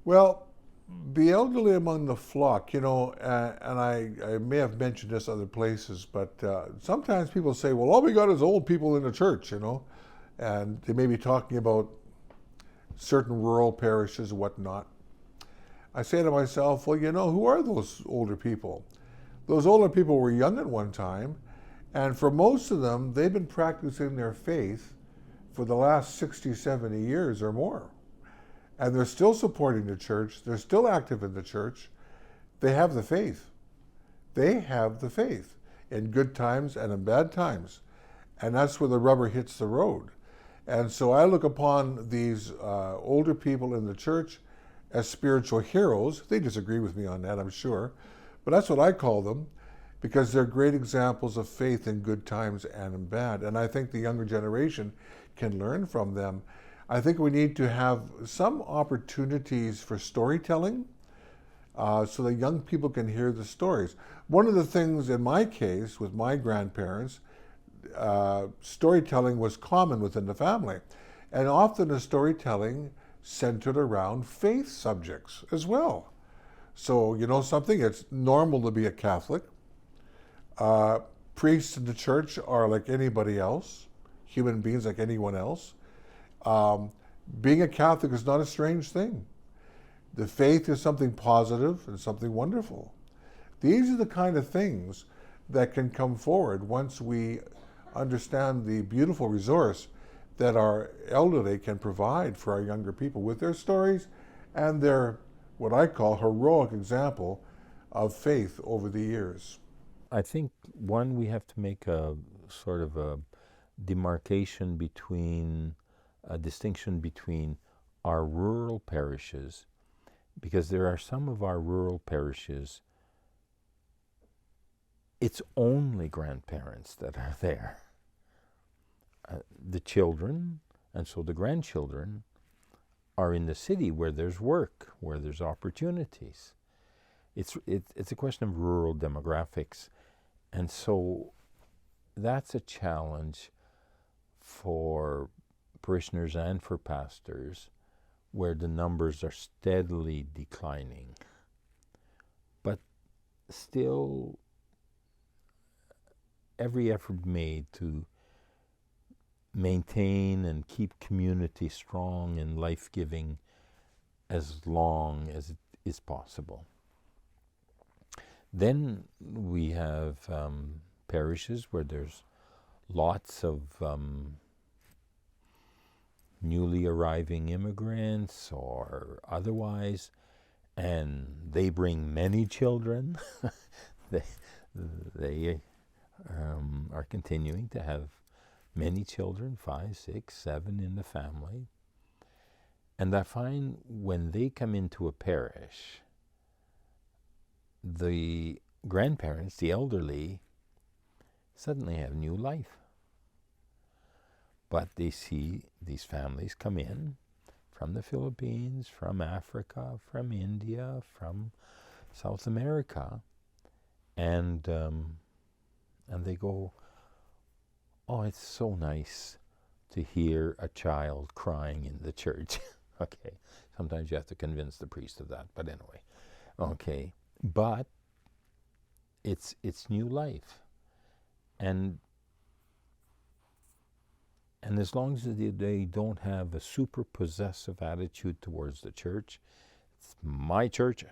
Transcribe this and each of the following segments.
Well, the elderly among the flock, and I may have mentioned this other places, but sometimes people say, well, all we got is old people in the church, and they may be talking about certain rural parishes and whatnot. I say to myself, well, who are those older people? Those older people were young at one time, and for most of them, they've been practicing their faith for the last 60, 70 years or more. And they're still supporting the church. They're still active in the church. They have the faith. They have the faith in good times and in bad times. And that's where the rubber hits the road. And so I look upon these older people in the church as spiritual heroes. They disagree with me on that, I'm sure. But that's what I call them, because they're great examples of faith in good times and in bad. And I think the younger generation can learn from them. I think we need to have some opportunities for storytelling so that young people can hear the stories. One of the things in my case with my grandparents, storytelling was common within the family. And often the storytelling centered around faith subjects as well. So, something, it's normal to be a Catholic. Priests in the church are like anybody else, human beings like anyone else. Being a Catholic is not a strange thing. The faith is something positive and something wonderful. These are the kind of things that can come forward once we understand the beautiful resource that our elderly can provide for our younger people with their stories and their, what I call, heroic example of faith over the years. I think, one, we have to make a sort of a demarcation between, a distinction between our rural parishes, because there are some of our rural parishes, it's only grandparents that are there. The children, and so the grandchildren, are in the city where there's work, where there's opportunities. It's a question of rural demographics. And so that's a challenge for parishioners and for pastors, where the numbers are steadily declining. But still, every effort made to maintain and keep community strong and life-giving as long as it is possible. Then we have parishes where there's lots of newly arriving immigrants or otherwise, and they bring many children. they are continuing to have many children, 5, 6, 7 in the family. And I find when they come into a parish, the grandparents, the elderly, suddenly have new life. But they see these families come in from the Philippines, from Africa, from India, from South America, and they go, oh, it's so nice to hear a child crying in the church. Okay, sometimes you have to convince the priest of that, but anyway. Okay, but it's new life. And as long as they don't have a super possessive attitude towards the church, it's my church,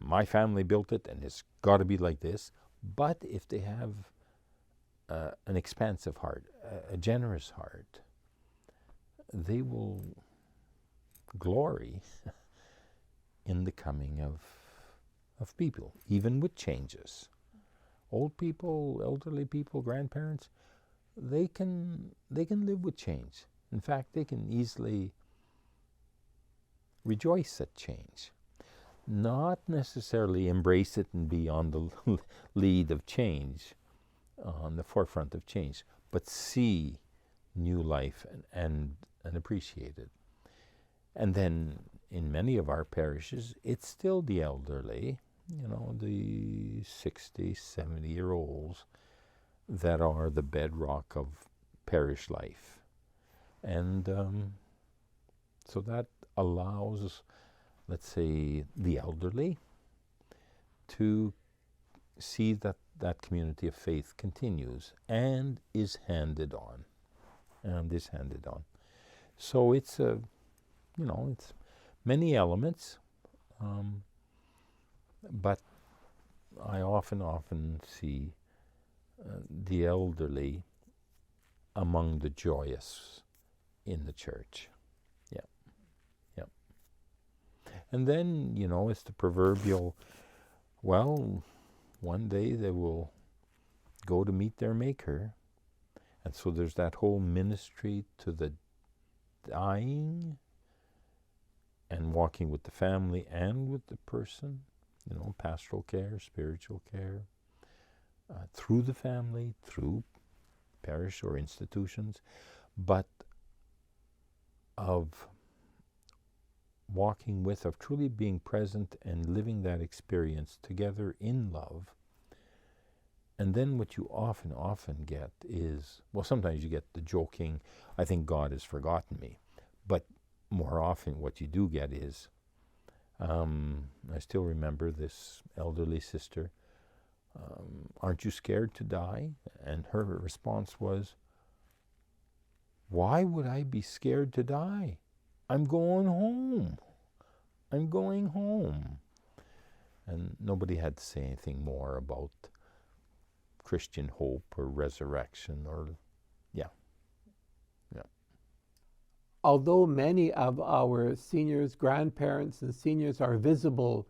my family built it, and it's got to be like this. But if they have an expansive heart, a generous heart, they will glory in the coming of people, even with changes. Old people, elderly people, grandparents, they can live with change. In fact, they can easily rejoice at change. Not necessarily embrace it and be on the lead of change, on the forefront of change, but see new life and appreciate it. And then in many of our parishes, it's still the elderly, the 60, 70-year-olds that are the bedrock of parish life. And so that allows let's say, the elderly, to see that that community of faith continues and is handed on. So it's it's many elements, but I often see the elderly among the joyous in the church. Yeah, yeah. And then, it's the proverbial, well, one day they will go to meet their Maker. And so there's that whole ministry to the dying and walking with the family and with the person, pastoral care, spiritual care, through the family, through parish or institutions, but of walking with, of truly being present and living that experience together in love. And then what you often get is, well, sometimes you get the joking, I think God has forgotten me. But more often what you do get is, I still remember this elderly sister, aren't you scared to die? And her response was, why would I be scared to die? I'm going home. I'm going home. And nobody had to say anything more about Christian hope or resurrection or, yeah. Although many of our seniors, grandparents, and seniors are visible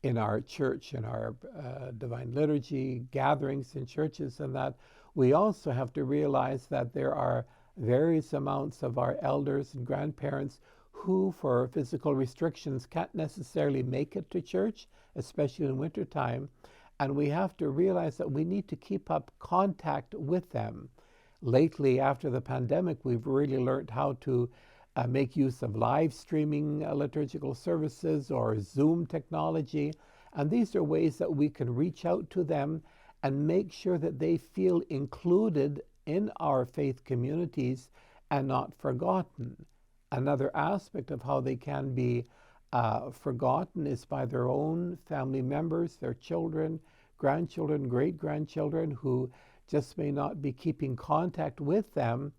in our church, in our divine liturgy, gatherings in churches and that, we also have to realize that there are various amounts of our elders and grandparents who, for physical restrictions, can't necessarily make it to church, especially in wintertime. And we have to realize that we need to keep up contact with them. Lately, after the pandemic, we've really learned how to make use of live streaming liturgical services or Zoom technology. And these are ways that we can reach out to them and make sure that they feel included in our faith communities and not forgotten. Another aspect of how they can be forgotten is by their own family members, their children, grandchildren, great-grandchildren who just may not be keeping contact with them.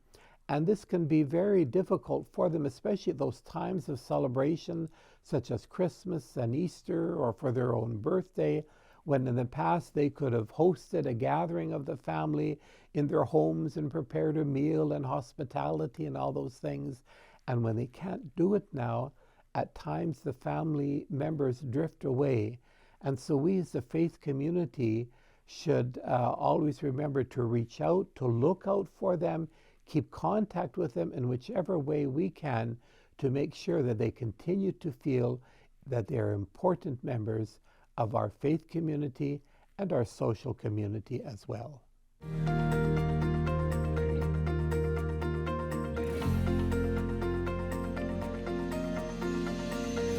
And this can be very difficult for them, especially at those times of celebration, such as Christmas and Easter, or for their own birthday, when in the past they could have hosted a gathering of the family in their homes and prepared a meal and hospitality and all those things. And when they can't do it now, at times the family members drift away. And so we as a faith community should always remember to reach out, to look out for them, keep contact with them in whichever way we can to make sure that they continue to feel that they're important members of our faith community and our social community as well.